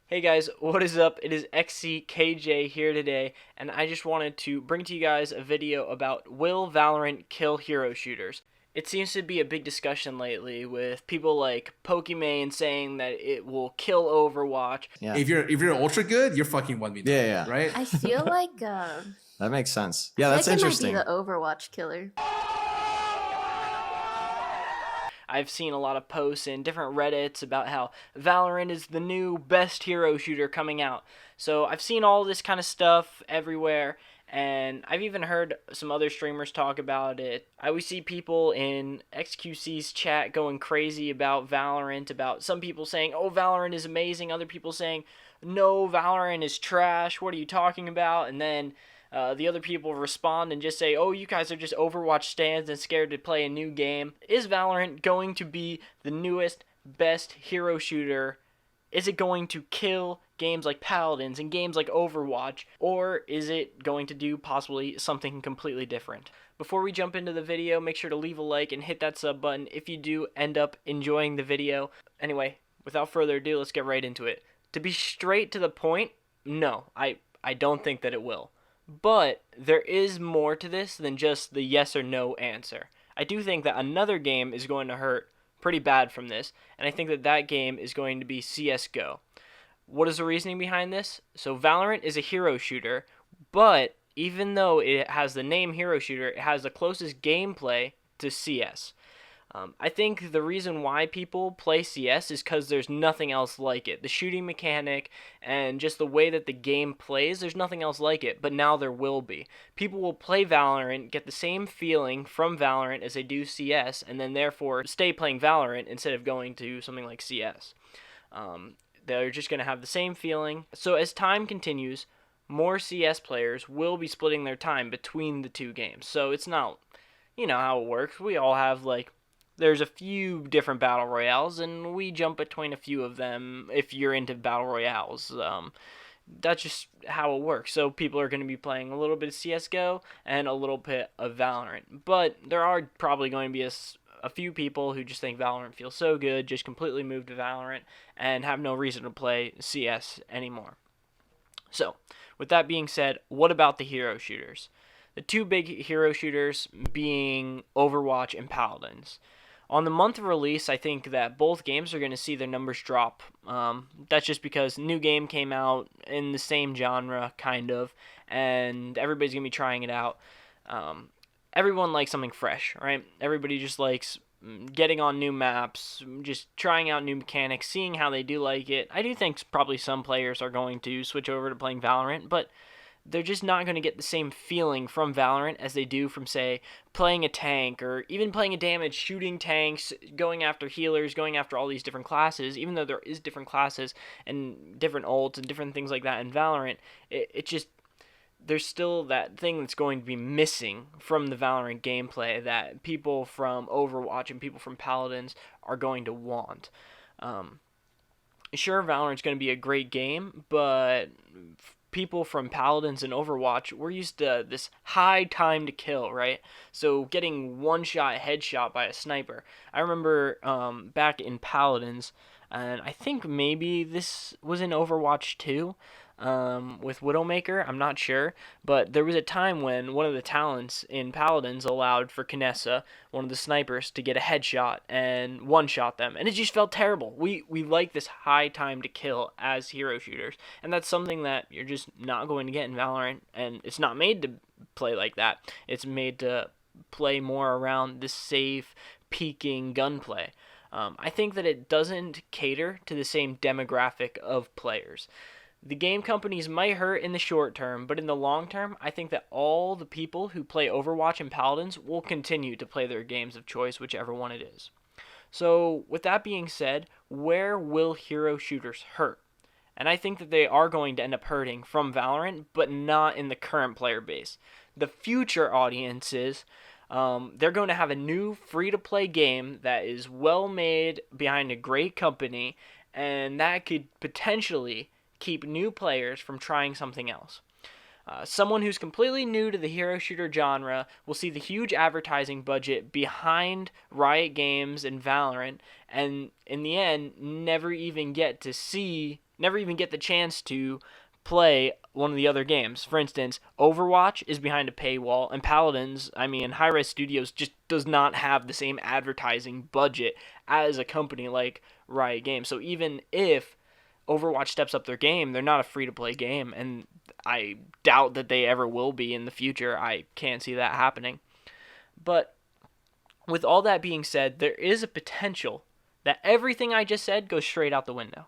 Hey guys, what is up? It is csgo here today, and I just wanted to bring to you guys a video about will Valorant kill hero shooters? It seems to be a big discussion lately with people like Pokimane saying that it will kill Overwatch. Yeah. If you're ultra good, you're fucking 1v9. Yeah. Right? I feel like That makes sense. I Yeah, feel that's like interesting. It might be the Overwatch killer. I've seen a lot of posts in different Reddits about how Valorant is the new best hero shooter coming out. So I've seen all this kind of stuff everywhere, and I've even heard some other streamers talk about it. I always see people in XQC's chat going crazy about Valorant, about some people saying, oh, Valorant is amazing, other people saying, no, Valorant is trash, what are you talking about? And then the other people respond and just say, oh, you guys are just Overwatch stands and scared to play a new game. Is Valorant going to be the newest, best hero shooter? Is it going to kill games like Paladins and games like Overwatch? Or is it going to do possibly something completely different? Before we jump into the video, make sure to leave a like and hit that sub button if you do end up enjoying the video. Anyway, without further ado, let's get right into it. To be straight to the point, no, I don't think that it will. But there is more to this than just the yes or no answer. I do think that another game is going to hurt pretty bad from this, and I think that that game is going to be csgo. What is the reasoning behind this? So Valorant is a hero shooter, but even though it has the name hero shooter, it has the closest gameplay to CS. I think the reason why people play CS is because there's nothing else like it. The shooting mechanic and just the way that the game plays, there's nothing else like it, but now there will be. People will play Valorant, get the same feeling from Valorant as they do CS, and then therefore stay playing Valorant instead of going to something like CS. They're just going to have the same feeling. So as time continues, more CS players will be splitting their time between the two games. So it's not, you know how it works. We all have there's a few different battle royales, and we jump between a few of them if you're into battle royales. That's just how it works. So people are going to be playing a little bit of CSGO and a little bit of Valorant. But there are probably going to be a few people who just think Valorant feels so good, just completely move to Valorant, and have no reason to play CS anymore. So, with that being said, what about the hero shooters? The two big hero shooters being Overwatch and Paladins. On the month of release, I think that both games are going to see their numbers drop. That's just because new game came out in the same genre, kind of, and everybody's going to be trying it out. Everyone likes something fresh, right? Everybody just likes getting on new maps, just trying out new mechanics, seeing how they do like it. I do think probably some players are going to switch over to playing Valorant, but they're just not going to get the same feeling from Valorant as they do from, say, playing a tank or even playing a damage, shooting tanks, going after healers, going after all these different classes. Even though there is different classes and different ults and different things like that in Valorant, it just, there's still that thing that's going to be missing from the Valorant gameplay that people from Overwatch and people from Paladins are going to want. Sure, Valorant's going to be a great game, but people from Paladins and Overwatch, we're used to this high time to kill, right? So getting one shot headshot by a sniper. I remember back in Paladins, and I think maybe this was in Overwatch 2, with Widowmaker, I'm not sure, but there was a time when one of the talents in Paladins allowed for Kinessa, one of the snipers, to get a headshot and one-shot them, and it just felt terrible. We like this high time to kill as hero shooters, and that's something that you're just not going to get in Valorant, and it's not made to play like that. It's made to play more around the safe, peeking gunplay. I think that it doesn't cater to the same demographic of players. The game companies might hurt in the short term, but in the long term, I think that all the people who play Overwatch and Paladins will continue to play their games of choice, whichever one it is. So, with that being said, where will hero shooters hurt? And I think that they are going to end up hurting from Valorant, but not in the current player base. The future audiences, they're going to have a new free-to-play game that is well made behind a great company, and that could potentially keep new players from trying something else. Someone who's completely new to the hero shooter genre will see the huge advertising budget behind Riot Games and Valorant, and in the end, never even get to see never even get the chance to play one of the other games. For instance, Overwatch is behind a paywall, and Paladins, Hi-Res Studios just does not have the same advertising budget as a company like Riot Games. So even if Overwatch steps up their game, they're not a free-to-play game, and I doubt that they ever will be in the future. I can't see that happening. But with all that being said, there is a potential that everything I just said goes straight out the window.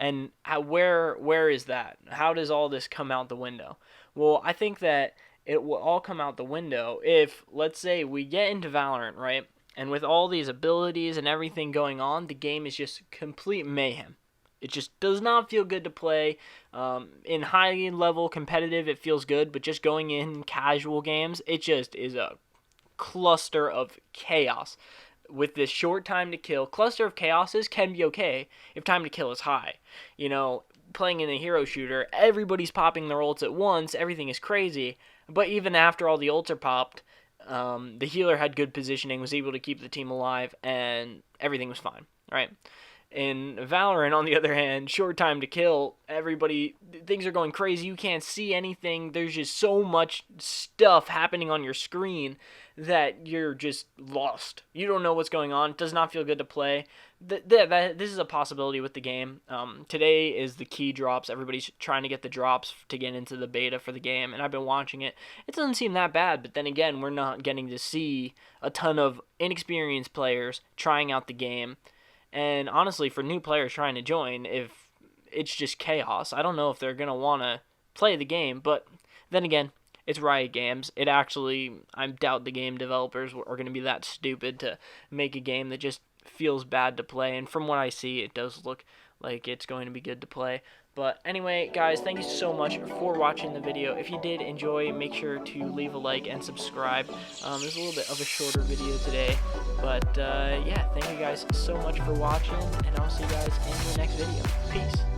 And where is that? How does all this come out the window? Well, I think that it will all come out the window if, let's say, we get into Valorant, right? And with all these abilities and everything going on, the game is just complete mayhem. It just does not feel good to play. In high-level competitive, it feels good, but just going in casual games, it just is a cluster of chaos. With this short time to kill, cluster of chaoses can be okay if time to kill is high. Playing in a hero shooter, everybody's popping their ults at once, everything is crazy, but even after all the ults are popped, the healer had good positioning, was able to keep the team alive, and everything was fine, right? In Valorant, on the other hand, short time to kill, things are going crazy, you can't see anything, there's just so much stuff happening on your screen that you're just lost. You don't know what's going on, it does not feel good to play. This is a possibility with the game. Today is the key drops, everybody's trying to get the drops to get into the beta for the game, and I've been watching it. It doesn't seem that bad, but then again, we're not getting to see a ton of inexperienced players trying out the game. And honestly, for new players trying to join, if it's just chaos, I don't know if they're going to want to play the game. But then again, it's Riot Games. I doubt the game developers are going to be that stupid to make a game that just feels bad to play. And from what I see, it does look like it's going to be good to play. But anyway, guys, thank you so much for watching the video. If you did enjoy, make sure to leave a like and subscribe. There's a little bit of a shorter video today. But yeah, thank you guys so much for watching, and I'll see you guys in the next video. Peace.